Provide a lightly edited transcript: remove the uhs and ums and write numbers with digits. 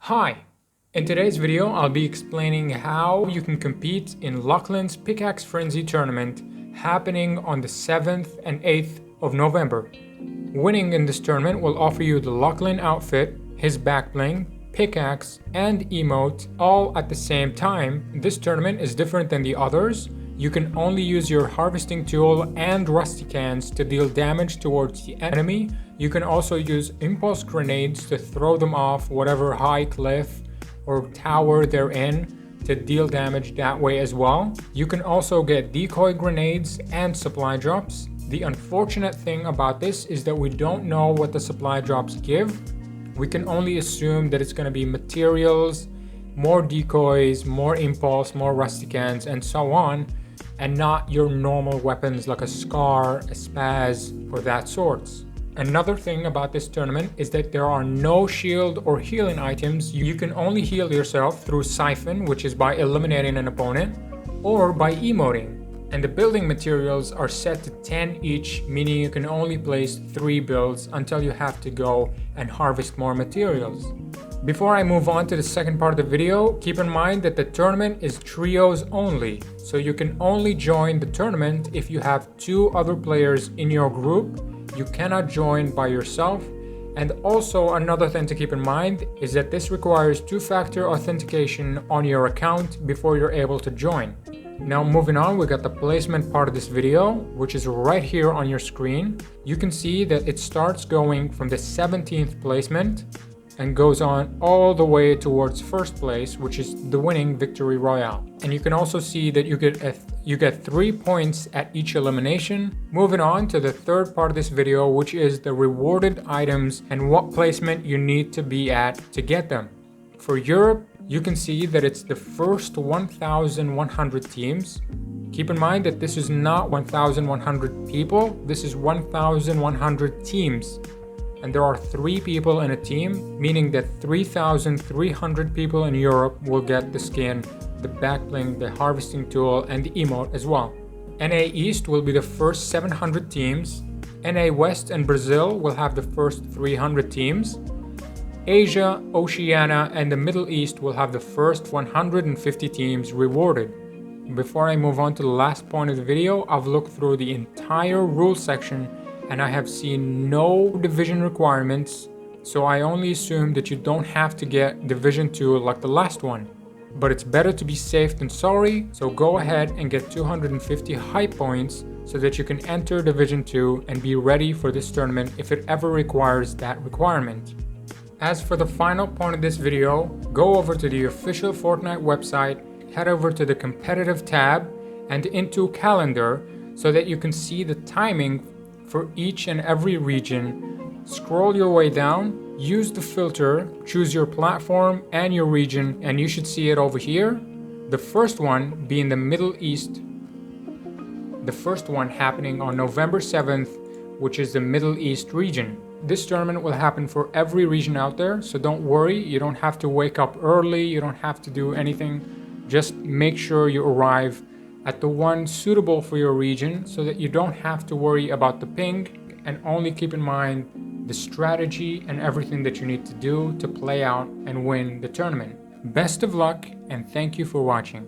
Hi! In today's video, I'll be explaining how you can compete in Lachlan's Pickaxe Frenzy tournament happening on the 7th and 8th of November. Winning in this tournament will offer you the Lachlan outfit, his back bling, pickaxe, and emote all at the same time. This tournament is different than the others. You can only use your harvesting tool and rusty cans to deal damage towards the enemy. You can also use impulse grenades to throw them off whatever high cliff or tower they're in to deal damage that way as well. You can also get decoy grenades and supply drops. The unfortunate thing about this is that we don't know what the supply drops give. We can only assume that it's going to be materials, more decoys, more impulse, more rusty cans, and so on, and not your normal weapons like a scar, a spaz, or that sorts. Another thing about this tournament is that there are no shield or healing items. You can only heal yourself through siphon, which is by eliminating an opponent, or by emoting. And the building materials are set to 10 each, meaning you can only place 3 builds until you have to go and harvest more materials. Before I move on to the second part of the video, keep in mind that the tournament is trios only, so you can only join the tournament if you have 2 other players in your group. You cannot join by yourself. And also another thing to keep in mind is that this requires 2-factor authentication on your account before you're able to join. Now moving on, we got the placement part of this video, which is right here on your screen. You can see that it starts going from the 17th placement and goes on all the way towards first place, which is the winning victory royale. And you can also see that you get 3 points at each elimination. Moving on to the third part of this video, which is the rewarded items and what placement you need to be at to get them. For Europe, you can see that it's the first 1,100 teams. Keep in mind that this is not 1,100 people, this is 1,100 teams. And there are 3 people in a team, meaning that 3,300 people in Europe will get the skin, the back bling, the harvesting tool, and the emote as well. NA East will be the first 700 teams. NA West and Brazil will have the first 300 teams. Asia, Oceania, and the Middle East will have the first 150 teams rewarded. Before I move on to the last point of the video, I've looked through the entire rules section and I have seen no division requirements, so I only assume that you don't have to get division 2 like the last one. But it's better to be safe than sorry, so go ahead and get 250 hype points so that you can enter division 2 and be ready for this tournament if it ever requires that requirement. As for the final point of this video, go over to the official Fortnite website, head over to the competitive tab and into calendar so that you can see the timing for each and every region. Scroll your way down, use the filter, choose your platform and your region, and you should see it over here. The first one being the Middle East, the first one happening on November 7th, which is the Middle East region. This tournament will happen for every region out there, so don't worry, you don't have to wake up early, you don't have to do anything. Just make sure you arrive at the one suitable for your region so that you don't have to worry about the ping, and only keep in mind the strategy and everything that you need to do to play out and win the tournament. Best of luck and thank you for watching.